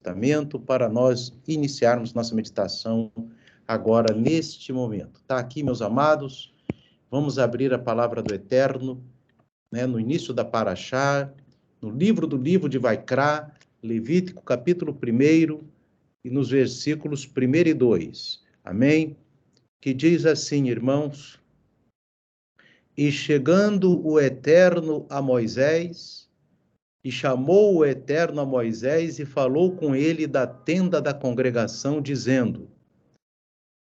Testamento para nós iniciarmos nossa meditação agora, neste momento. Tá aqui, meus amados, vamos abrir a palavra do Eterno, no início da Paraxá, no livro de Vaikra, Levítico, capítulo 1, e nos versículos 1 e 2. Amém? Que diz assim, irmãos: E chegando o Eterno a Moisés, e chamou o Eterno a Moisés e falou com ele da tenda da congregação, dizendo: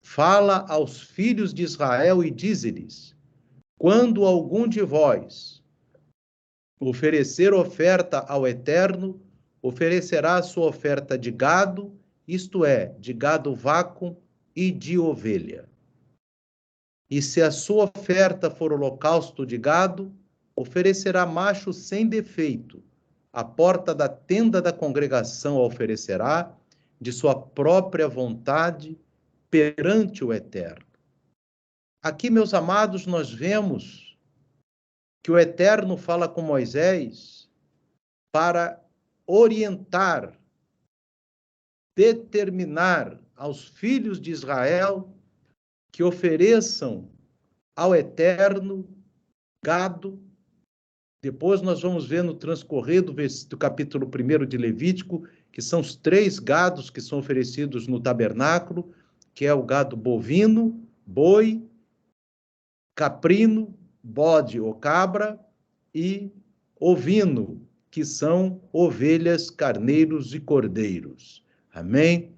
Fala aos filhos de Israel e dize-lhes: Quando algum de vós oferecer oferta ao Eterno, oferecerá a sua oferta de gado, isto é, de gado vaco e de ovelha. E se a sua oferta for holocausto de gado, oferecerá macho sem defeito. A porta da tenda da congregação a oferecerá, de sua própria vontade, perante o Eterno. Aqui, meus amados, nós vemos que o Eterno fala com Moisés para orientar, determinar aos filhos de Israel que ofereçam ao Eterno gado. Depois nós vamos ver no transcorrer do capítulo 1 de Levítico, que são os 3 gados que são oferecidos no tabernáculo, que é o gado bovino, boi, caprino, bode ou cabra, e ovino, que são ovelhas, carneiros e cordeiros. Amém?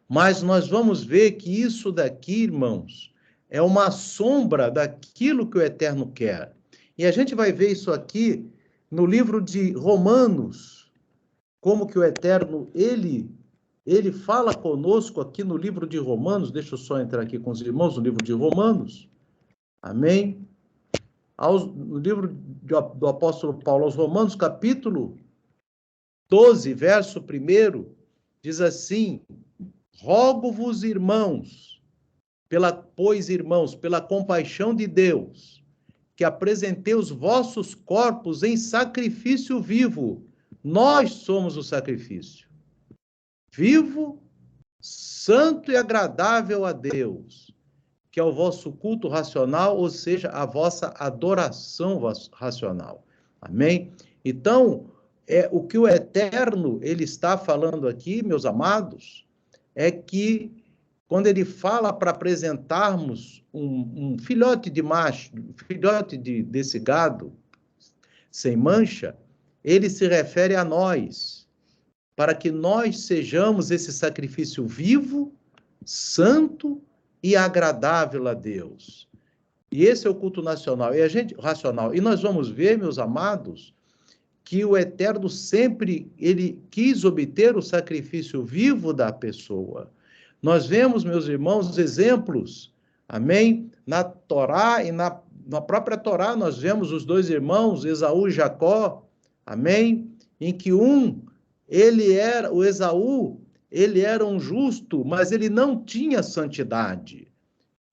Mas nós vamos ver que isso daqui, irmãos, é uma sombra daquilo que o Eterno quer. E a gente vai ver isso aqui no livro de Romanos, como que o Eterno, ele fala conosco aqui no livro de Romanos. Deixa eu só entrar aqui com os irmãos no livro de Romanos. Amém? No livro do apóstolo Paulo aos Romanos, capítulo 12, verso 1, diz assim: Rogo-vos, irmãos, pela compaixão de Deus, que apresentei os vossos corpos em sacrifício vivo. Nós somos o sacrifício. Vivo, santo e agradável a Deus, que é o vosso culto racional, ou seja, a vossa adoração racional. Amém? Então, o que o Eterno, ele está falando aqui, meus amados, é que quando ele fala para apresentarmos um filhote de macho, filhote desse gado sem mancha, ele se refere a nós, para que nós sejamos esse sacrifício vivo, santo e agradável a Deus. E esse é o culto nacional, racional. E nós vamos ver, meus amados, que o Eterno sempre ele quis obter o sacrifício vivo da pessoa. Nós vemos, meus irmãos, exemplos, amém? Na Torá e na própria Torá, nós vemos os 2 irmãos, Esaú e Jacó, amém? Em que o Esaú, ele era um justo, mas ele não tinha santidade,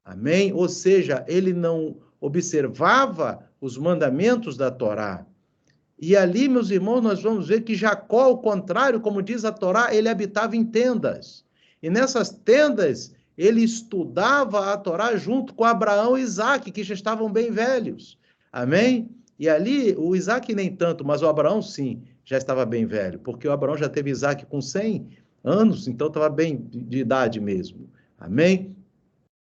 amém? Ou seja, ele não observava os mandamentos da Torá. E ali, meus irmãos, nós vamos ver que Jacó, ao contrário, como diz a Torá, ele habitava em tendas. E nessas tendas, ele estudava a Torá junto com Abraão e Isaque, que já estavam bem velhos. Amém? E ali, o Isaque nem tanto, mas o Abraão sim, já estava bem velho, porque o Abraão já teve Isaque com 100 anos, então estava bem de idade mesmo. Amém?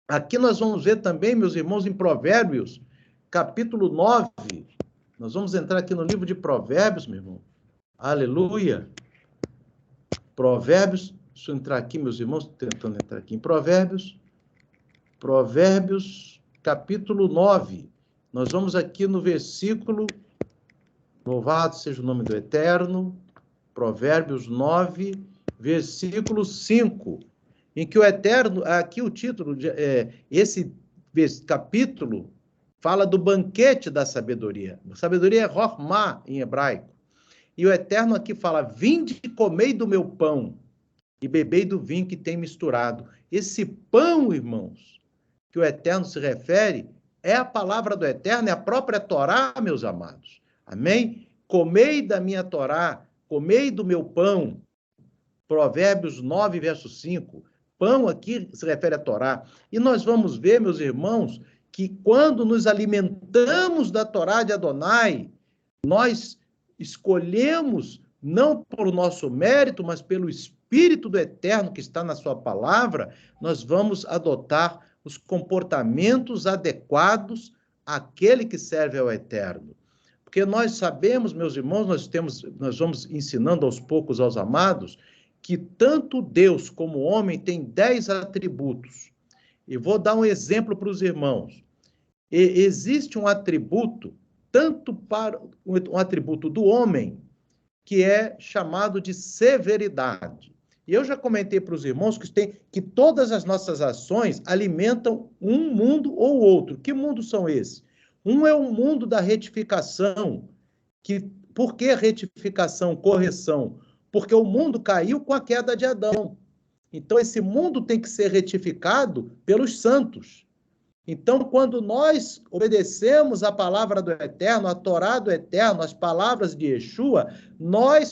Aqui nós vamos ver também, meus irmãos, em Provérbios, capítulo 9, nós vamos entrar aqui no livro de Provérbios, meu irmão. Aleluia! Provérbios, deixa eu entrar aqui, meus irmãos, tentando entrar aqui em Provérbios, capítulo 9. Nós vamos aqui no versículo, louvado seja o nome do Eterno, Provérbios 9, versículo 5, em que o Eterno, aqui o título, esse capítulo, fala do banquete da sabedoria. Sabedoria é Chokhmah em hebraico. E o Eterno aqui fala: vinde e comei do meu pão e bebei do vinho que tem misturado. Esse pão, irmãos, que o Eterno se refere, é a palavra do Eterno, é a própria Torá, meus amados. Amém? Comei da minha Torá, comei do meu pão. Provérbios 9, verso 5. Pão aqui se refere à Torá. E nós vamos ver, meus irmãos, que quando nos alimentamos da Torá de Adonai, nós escolhemos, não por nosso mérito, mas pelo Espírito do Eterno que está na sua palavra, nós vamos adotar os comportamentos adequados àquele que serve ao Eterno. Porque nós sabemos, meus irmãos, nós vamos ensinando aos poucos aos amados, que tanto Deus como o homem têm 10 atributos. E vou dar um exemplo para os irmãos. Existe um atributo, tanto para um atributo do homem, que é chamado de severidade. E eu já comentei para os irmãos que todas as nossas ações alimentam um mundo ou outro. Que mundos são esses? Um é o mundo da retificação. Por que retificação, correção? Porque o mundo caiu com a queda de Adão. Então, esse mundo tem que ser retificado pelos santos. Então, quando nós obedecemos a palavra do Eterno, a Torá do Eterno, as palavras de Yeshua,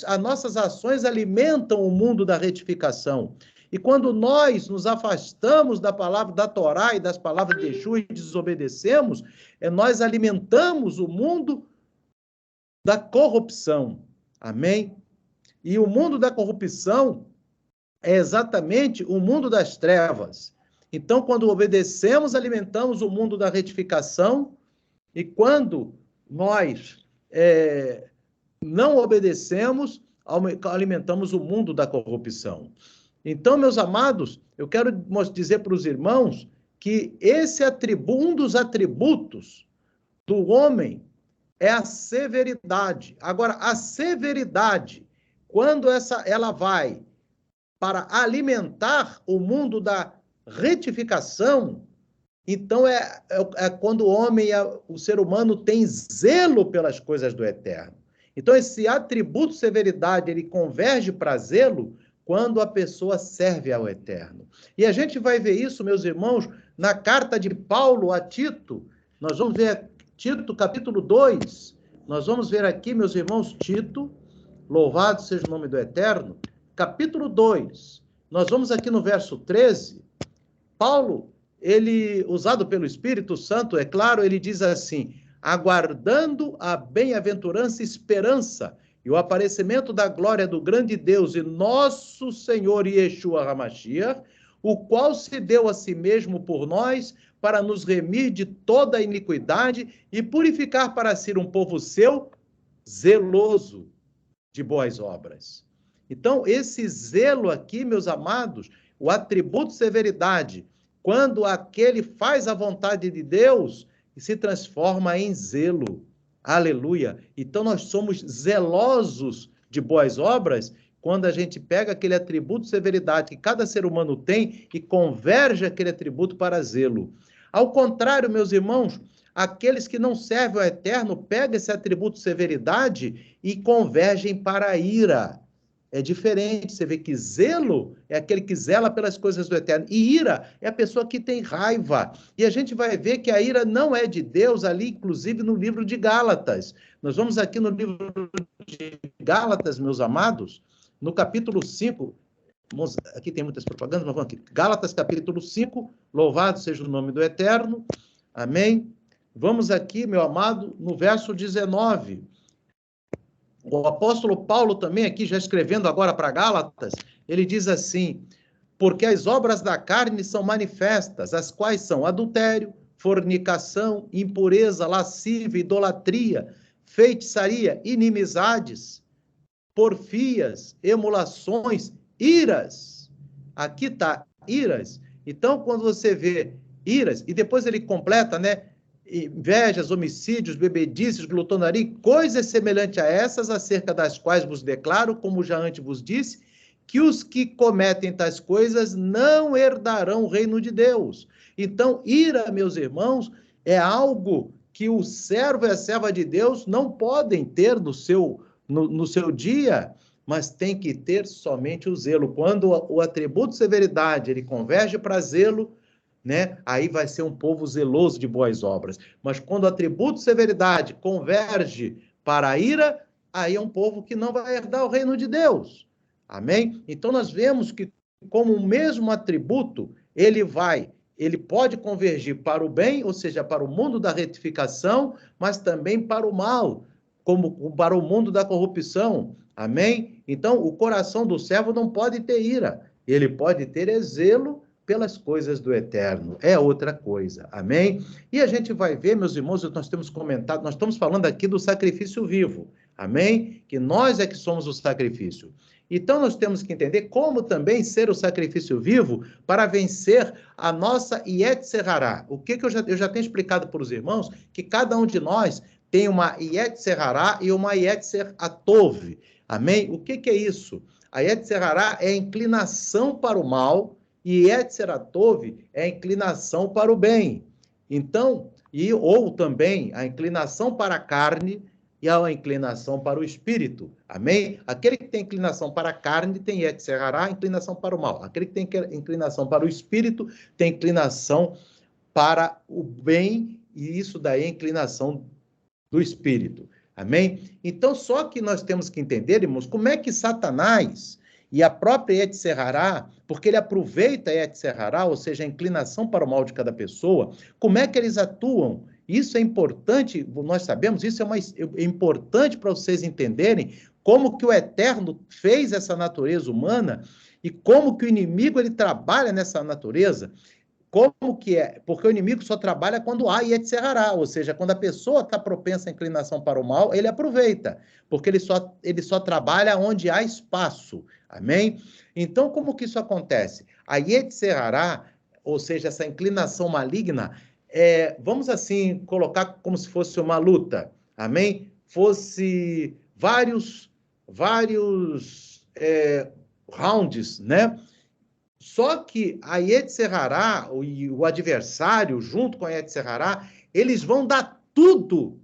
as nossas ações alimentam o mundo da retificação. E quando nós nos afastamos da palavra da Torá e das palavras de Yeshua e desobedecemos, nós alimentamos o mundo da corrupção. Amém? E o mundo da corrupção é exatamente o mundo das trevas. Então, quando obedecemos, alimentamos o mundo da retificação, e quando nós não obedecemos, alimentamos o mundo da corrupção. Então, meus amados, eu quero dizer para os irmãos que um dos atributos do homem é a severidade. Agora, a severidade, quando ela vai para alimentar o mundo da retificação, então é quando o homem, o ser humano, tem zelo pelas coisas do Eterno. Então, esse atributo severidade, ele converge para zelo quando a pessoa serve ao Eterno. E a gente vai ver isso, meus irmãos, na carta de Paulo a Tito. Nós vamos ver Tito, capítulo 2. Nós vamos ver aqui, meus irmãos, Tito, louvado seja o nome do Eterno, capítulo 2. Nós vamos aqui no verso 13. Paulo, ele, usado pelo Espírito Santo, é claro, ele diz assim: aguardando a bem-aventurança esperança e o aparecimento da glória do grande Deus e nosso Senhor Yeshua HaMashiach, o qual se deu a si mesmo por nós para nos remir de toda a iniquidade e purificar para si um povo seu, zeloso de boas obras. Então, esse zelo aqui, meus amados, o atributo severidade, quando aquele faz a vontade de Deus, se transforma em zelo. Aleluia! Então, nós somos zelosos de boas obras quando a gente pega aquele atributo severidade que cada ser humano tem e converge aquele atributo para zelo. Ao contrário, meus irmãos, aqueles que não servem ao Eterno pegam esse atributo severidade e convergem para a ira. É diferente, você vê que zelo é aquele que zela pelas coisas do Eterno. E ira é a pessoa que tem raiva. E a gente vai ver que a ira não é de Deus ali, inclusive no livro de Gálatas. Nós vamos aqui no livro de Gálatas, meus amados, no capítulo 5. Aqui tem muitas propagandas, mas vamos aqui. Gálatas, capítulo 5, louvado seja o nome do Eterno. Amém? Vamos aqui, meu amado, no verso 19. O apóstolo Paulo também aqui, já escrevendo agora para Gálatas, ele diz assim: porque as obras da carne são manifestas, as quais são adultério, fornicação, impureza, lascívia, idolatria, feitiçaria, inimizades, porfias, emulações, iras. Aqui está, iras. Então, quando você vê iras, e depois ele completa, né? Invejas, homicídios, bebedices, glutonaria, coisas semelhantes a essas, acerca das quais vos declaro, como já antes vos disse, que os que cometem tais coisas não herdarão o reino de Deus. Então, ira, meus irmãos, é algo que o servo e a serva de Deus não podem ter no seu dia, mas tem que ter somente o zelo. Quando o atributo severidade ele converge para zelo, né? Aí vai ser um povo zeloso de boas obras. Mas quando o atributo severidade converge para a ira, aí é um povo que não vai herdar o reino de Deus. Amém? Então, nós vemos que, como o mesmo atributo, ele pode convergir para o bem, ou seja, para o mundo da retificação, mas também para o mal, como para o mundo da corrupção. Amém? Então, o coração do servo não pode ter ira, ele pode ter zelo pelas coisas do eterno. É outra coisa. Amém? E a gente vai ver, meus irmãos, nós temos comentado, nós estamos falando aqui do sacrifício vivo. Amém? Que nós é que somos o sacrifício. Então, nós temos que entender como também ser o sacrifício vivo para vencer a nossa Yetzer Hará. O que eu já tenho explicado para os irmãos, que cada um de nós tem uma Yetzer Hará e uma Yetzer Atov. Amém? O que é isso? A Yetzer Hará é a inclinação para o mal e Yetzer Atov é a inclinação para o bem. Então, ou também a inclinação para a carne e a inclinação para o espírito. Amém? Aquele que tem inclinação para a carne tem Yetzer Hará, inclinação para o mal. Aquele que tem inclinação para o espírito tem inclinação para o bem, e isso daí é inclinação do espírito. Amém? Então, só que nós temos que entender, irmãos, como é que Satanás e a própria Yetzer Hará, porque ele aproveita a Yetzer Hará, ou seja, a inclinação para o mal de cada pessoa, como é que eles atuam? Isso é importante, nós sabemos, isso é importante para vocês entenderem como que o Eterno fez essa natureza humana e como que o inimigo ele trabalha nessa natureza. Como que é? Porque o inimigo só trabalha quando há Yetzer Hará, ou seja, quando a pessoa está propensa à inclinação para o mal, ele aproveita, porque ele só trabalha onde há espaço. Amém? Então, como que isso acontece? A Yetzer Hará, ou seja, essa inclinação maligna, vamos assim colocar como se fosse uma luta. Amém? Fosse vários rounds, né? Só que a Yetzer Hará e o adversário, junto com a Yetzer Hará, eles vão dar tudo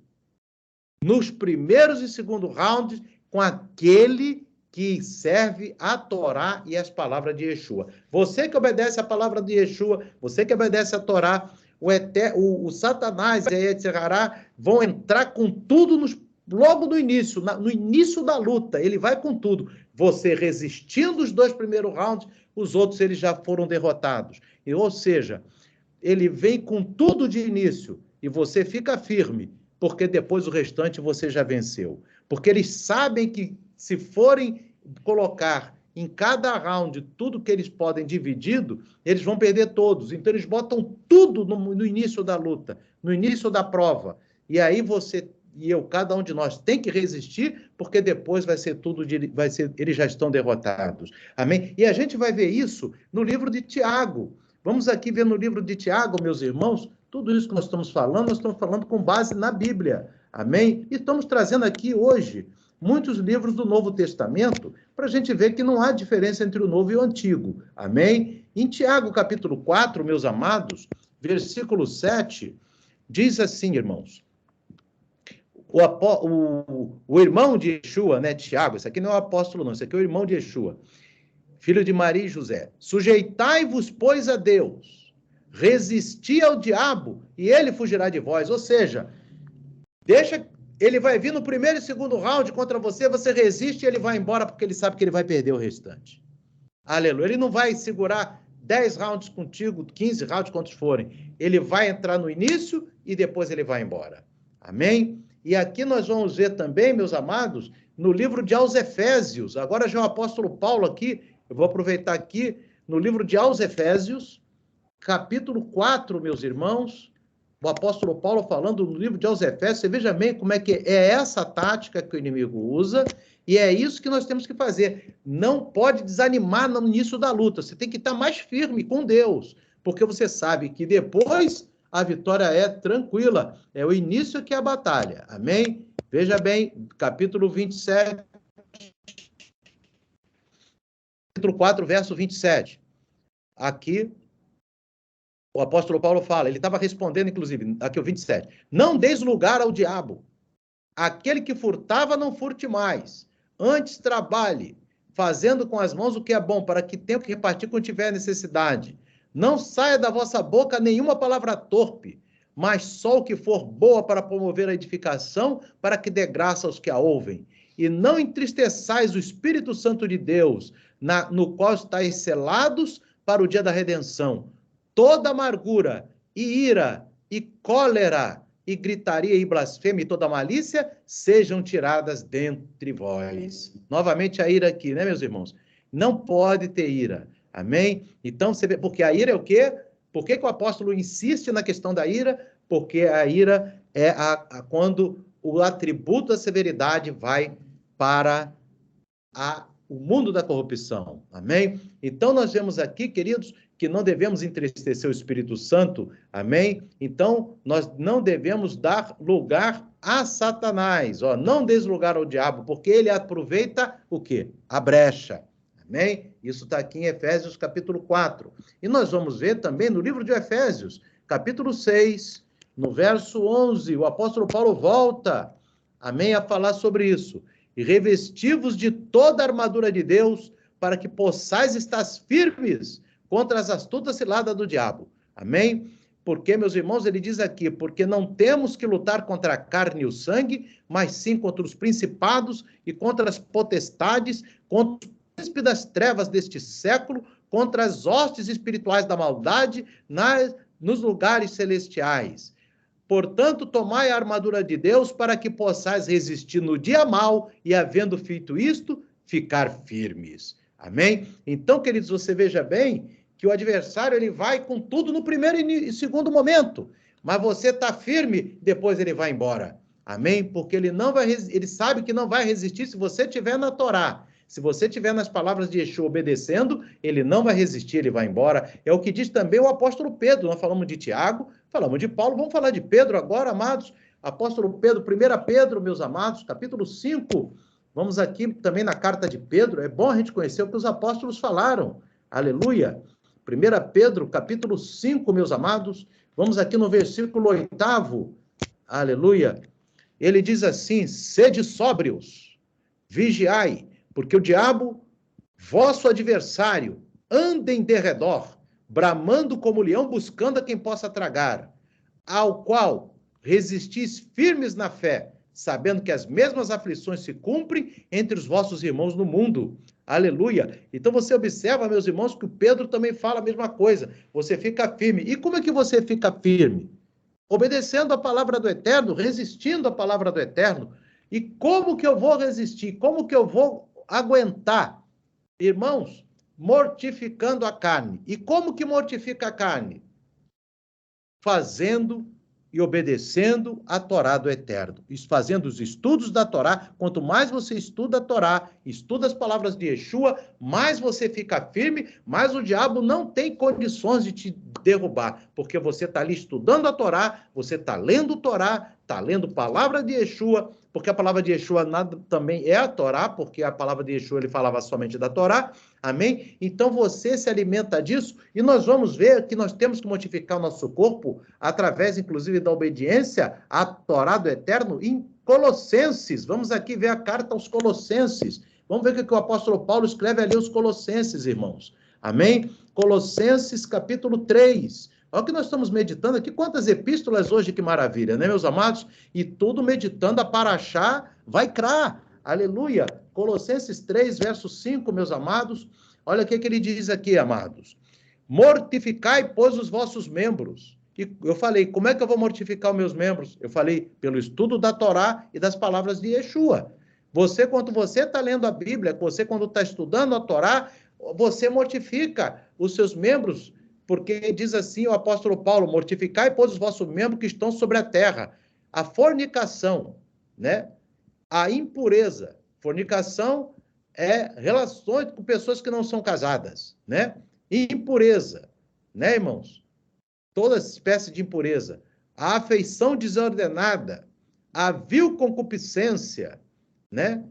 nos primeiros e segundo rounds com aquele que serve a Torá e as palavras de Yeshua. Você que obedece a palavra de Yeshua, você que obedece a Torá, o Satanás e a Yetzer Hará vão entrar com tudo logo no início da luta. Ele vai com tudo. Você resistindo os 2 primeiros rounds, os outros eles já foram derrotados. Ou seja, ele vem com tudo de início e você fica firme, porque depois o restante você já venceu. Porque eles sabem que se forem colocar em cada round tudo que eles podem dividido, eles vão perder todos. Então eles botam tudo no início da luta, no início da prova. E aí você e eu, cada um de nós tem que resistir, porque depois vai ser tudo, eles já estão derrotados. Amém? E a gente vai ver isso no livro de Tiago. Vamos aqui ver no livro de Tiago, meus irmãos, tudo isso que nós estamos falando com base na Bíblia. Amém? E estamos trazendo aqui hoje muitos livros do Novo Testamento para a gente ver que não há diferença entre o Novo e o Antigo. Amém? Em Tiago, capítulo 4, meus amados, versículo 7, diz assim, irmãos, o irmão de Yeshua, né, Tiago, esse aqui não é o apóstolo não, esse aqui é o irmão de Yeshua, filho de Maria e José. Sujeitai-vos, pois, a Deus, resisti ao diabo e ele fugirá de vós. Ou seja, ele vai vir no primeiro e segundo round contra você, você resiste e ele vai embora porque ele sabe que ele vai perder o restante. Aleluia. Ele não vai segurar 10 rounds contigo, 15 rounds, quantos forem. Ele vai entrar no início e depois ele vai embora. Amém? E aqui nós vamos ver também, meus amados, no livro de aos Efésios, agora já o apóstolo Paulo aqui, eu vou aproveitar aqui, no livro de aos Efésios, capítulo 4, meus irmãos, o apóstolo Paulo falando no livro de aos Efésios, você veja bem como é que é essa tática que o inimigo usa, e é isso que nós temos que fazer. Não pode desanimar no início da luta, você tem que estar mais firme com Deus, porque você sabe que depois a vitória é tranquila. É o início que é a batalha. Amém? Veja bem, capítulo 27, capítulo 4, verso 27. Aqui, o apóstolo Paulo fala, ele estava respondendo, inclusive, aqui o 27. Não deis lugar ao diabo. Aquele que furtava, não furte mais. Antes trabalhe, fazendo com as mãos o que é bom, para que tenha que repartir quando tiver necessidade. Não saia da vossa boca nenhuma palavra torpe, mas só o que for boa para promover a edificação, para que dê graça aos que a ouvem. e não entristeçais o Espírito Santo de Deus, no qual estáis selados para o dia da redenção. Toda amargura e ira e cólera e gritaria e blasfêmia e toda malícia sejam tiradas dentre vós. Novamente a ira aqui, né, meus irmãos? Não pode ter ira. Amém? Então, você vê, porque a ira é o quê? Por que o apóstolo insiste na questão da ira? Porque a ira é quando o atributo da severidade vai para o mundo da corrupção. Amém? Então, nós vemos aqui, queridos, que não devemos entristecer o Espírito Santo. Amém? Então, nós não devemos dar lugar a Satanás. Ó, não des lugar ao diabo, porque ele aproveita o quê? A brecha. Amém? Isso está aqui em Efésios, capítulo 4. E nós vamos ver também no livro de Efésios, capítulo 6, no verso 11, o apóstolo Paulo volta, amém, a falar sobre isso. E revesti-vos de toda a armadura de Deus, para que possais estar firmes contra as astutas ciladas do diabo. Amém? Porque, meus irmãos, ele diz aqui, porque não temos que lutar contra a carne e o sangue, mas sim contra os principados e contra as potestades, contra os príncipes das trevas deste século, contra as hostes espirituais da maldade nos lugares celestiais. Portanto, tomai a armadura de Deus para que possais resistir no dia mau e, havendo feito isto, ficar firmes. Amém? Então, queridos, você veja bem que o adversário ele vai com tudo no primeiro e segundo momento, mas você está firme, depois ele vai embora. Amém? Porque ele sabe que não vai resistir se você estiver na Torá. Se você estiver nas palavras de Yeshua obedecendo, ele não vai resistir, ele vai embora. É o que diz também o apóstolo Pedro. Nós falamos de Tiago, falamos de Paulo, vamos falar de Pedro agora, amados. Apóstolo Pedro, 1 Pedro, meus amados, capítulo 5. Vamos aqui também na carta de Pedro. É bom a gente conhecer o que os apóstolos falaram. Aleluia. 1 Pedro, capítulo 5, meus amados. Vamos aqui no versículo 8º. Aleluia. Ele diz assim: sede sóbrios, vigiai, porque o diabo, vosso adversário, anda em derredor, bramando como leão, buscando a quem possa tragar, ao qual resistis firmes na fé, sabendo que as mesmas aflições se cumprem entre os vossos irmãos no mundo. Aleluia! Então você observa, meus irmãos, que o Pedro também fala a mesma coisa. Você fica firme. E como é que você fica firme? Obedecendo a palavra do Eterno, resistindo à palavra do Eterno. E como que eu vou resistir? Como que eu vou aguentar? Irmãos, mortificando a carne. E como que mortifica a carne? Fazendo e obedecendo a Torá do Eterno. Fazendo os estudos da Torá. Quanto mais você estuda a Torá, estuda as palavras de Yeshua, mais você fica firme, mais o diabo não tem condições de te derrubar, porque você está ali estudando a Torá, você está lendo a Torá, está lendo a palavra de Yeshua, porque a palavra de Yeshua também é a Torá, porque a palavra de Yeshua ele falava somente da Torá, amém? Então você se alimenta disso, e nós vamos ver que nós temos que mortificar o nosso corpo, através, inclusive, da obediência à Torá do Eterno, em Colossenses. Vamos aqui ver a carta aos Colossenses. Vamos ver o que o apóstolo Paulo escreve ali aos Colossenses, irmãos. Amém? Colossenses, capítulo 3. Olha o que nós estamos meditando aqui. Quantas epístolas hoje, que maravilha, né, meus amados? E tudo meditando a Parashá Vaikra. Aleluia. Colossenses 3, verso 5, meus amados. Olha o que ele diz aqui, amados. Mortificai, pois, os vossos membros. E eu falei, como é que eu vou mortificar os meus membros? Eu falei, pelo estudo da Torá e das palavras de Yeshua. Você, quando você está lendo a Bíblia, você, quando está estudando a Torá, você mortifica os seus membros, porque diz assim o apóstolo Paulo, mortificai, pois, os vossos membros que estão sobre a terra. A fornicação, né? A impureza. Fornicação é relações com pessoas que não são casadas, né? Impureza, né, irmãos? Toda espécie de impureza. A afeição desordenada, a vil concupiscência, né?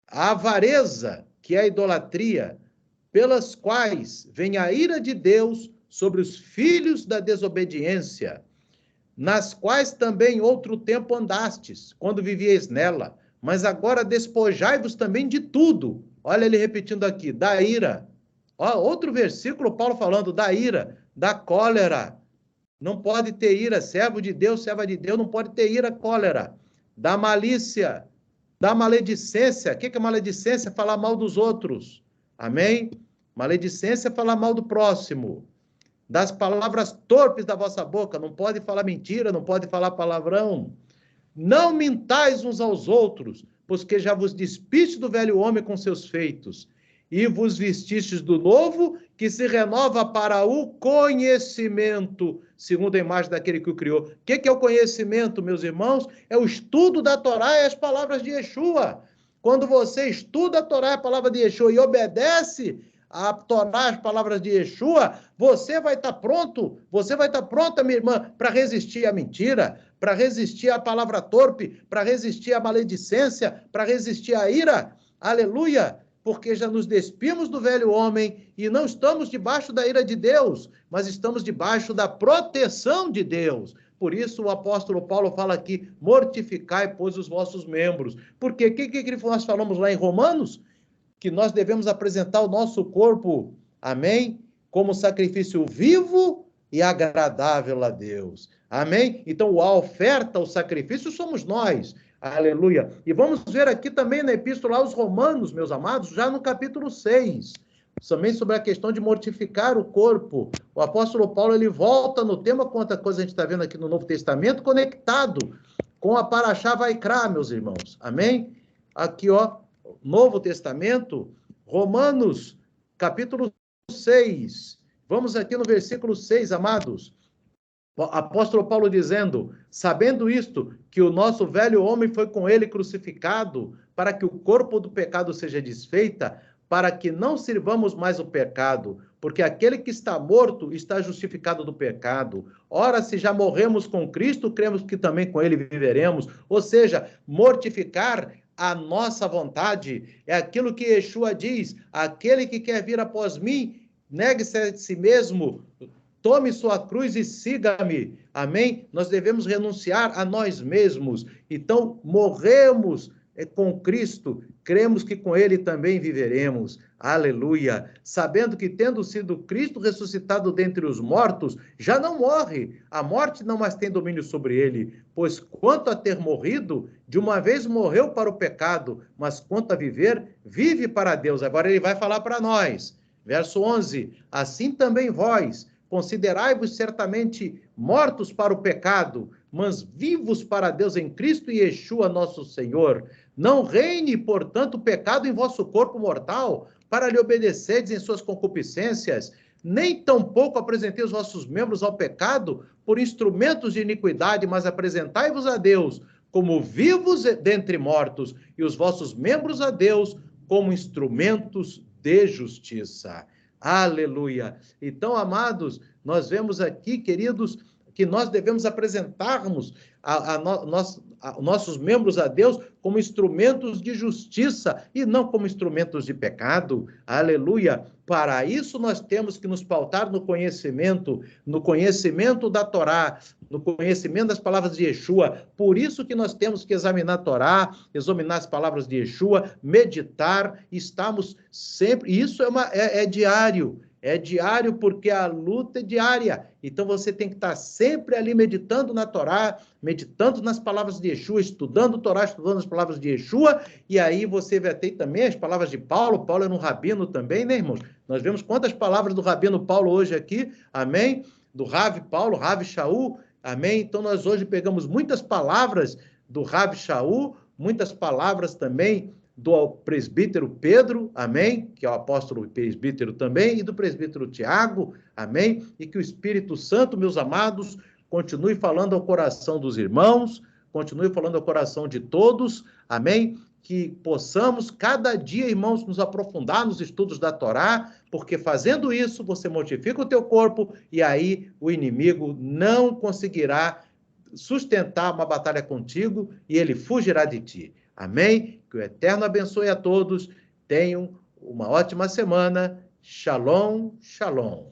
A avareza, que é a idolatria, pelas quais vem a ira de Deus sobre os filhos da desobediência, nas quais também outro tempo andastes, quando vivíeis nela, mas agora despojai-vos também de tudo. Olha ele repetindo aqui, da ira. Ó, outro versículo, Paulo falando da ira, da cólera. Não pode ter ira, servo de Deus, serva de Deus, não pode ter ira, cólera. Da malícia, da maledicência. O que é maledicência? Falar mal dos outros. Amém? Maledicência é falar mal do próximo. Das palavras torpes da vossa boca. Não pode falar mentira, não pode falar palavrão. Não mintais uns aos outros, pois que já vos despiste do velho homem com seus feitos, e vos vestistes do novo, que se renova para o conhecimento, segundo a imagem daquele que o criou. O que é o conhecimento, meus irmãos? É o estudo da Torá e as palavras de Yeshua. Quando você estuda a Torá e a palavra de Yeshua e obedece a Torá, as palavras de Yeshua, você vai estar pronta, minha irmã, para resistir à mentira, para resistir à palavra torpe, para resistir à maledicência, para resistir à ira. Aleluia! Porque já nos despimos do velho homem e não estamos debaixo da ira de Deus, mas estamos debaixo da proteção de Deus. Por isso o apóstolo Paulo fala aqui, mortificai, pois, os vossos membros. Porque o que nós falamos lá em Romanos? Que nós devemos apresentar o nosso corpo, amém? Como sacrifício vivo e agradável a Deus. Amém? Então, a oferta, o sacrifício somos nós. Aleluia. E vamos ver aqui também na Epístola aos Romanos, meus amados, já no capítulo 6, também sobre a questão de mortificar o corpo. O apóstolo Paulo, ele volta no tema, quanta coisa a gente está vendo aqui no Novo Testamento, conectado com a Parashá Vaikra, meus irmãos. Amém? Aqui, ó, Novo Testamento, Romanos, capítulo 6. Vamos aqui no versículo 6, amados. O apóstolo Paulo dizendo, sabendo isto, que o nosso velho homem foi com ele crucificado, para que o corpo do pecado seja desfeita, para que não sirvamos mais o pecado, porque aquele que está morto está justificado do pecado. Ora, se já morremos com Cristo, cremos que também com ele viveremos. Ou seja, mortificar a nossa vontade é aquilo que Yeshua diz, aquele que quer vir após mim, negue-se a si mesmo, tome sua cruz e siga-me. Amém? Nós devemos renunciar a nós mesmos. Então, morremos com Cristo, cremos que com ele também viveremos. Aleluia! Sabendo que, tendo sido Cristo ressuscitado dentre os mortos, já não morre. A morte não mais tem domínio sobre ele. Pois quanto a ter morrido, de uma vez morreu para o pecado, mas quanto a viver, vive para Deus. Agora ele vai falar para nós. Verso 11. Assim também vós, considerai-vos certamente mortos para o pecado, mas vivos para Deus em Cristo e Yeshua nosso Senhor. Não reine, portanto, o pecado em vosso corpo mortal, para lhe obedecerdes em suas concupiscências, nem tampouco apresentei os vossos membros ao pecado por instrumentos de iniquidade, mas apresentai-vos a Deus como vivos dentre mortos, e os vossos membros a Deus como instrumentos de justiça. Aleluia! Então, nós vemos aqui, queridos, que nós devemos apresentarmos nossos membros a Deus como instrumentos de justiça e não como instrumentos de pecado. Aleluia! Para isso nós temos que nos pautar no conhecimento da Torá, no conhecimento das palavras de Yeshua. Por isso que nós temos que examinar a Torá, examinar as palavras de Yeshua, meditar, estamos sempre... Isso é diário. É diário porque a luta é diária. Então você tem que estar sempre ali meditando na Torá, meditando nas palavras de Yeshua, estudando a Torá, estudando as palavras de Yeshua, e aí você vai ter também as palavras de Paulo. Paulo era um rabino também, né, irmãos? Nós vemos quantas palavras do rabino Paulo hoje aqui, amém? Do Rav Paulo, Rav Shaul, amém? Então nós hoje pegamos muitas palavras do Rav Shaul, muitas palavras também do presbítero Pedro, amém? Que é o apóstolo presbítero também, e do presbítero Tiago, amém? E que o Espírito Santo, meus amados, continue falando ao coração dos irmãos, continue falando ao coração de todos, amém? Que possamos cada dia, irmãos, nos aprofundar nos estudos da Torá, porque fazendo isso, você mortifica o teu corpo, e aí o inimigo não conseguirá sustentar uma batalha contigo, e ele fugirá de ti. Amém? Que o Eterno abençoe a todos. Tenham uma ótima semana. Shalom, shalom.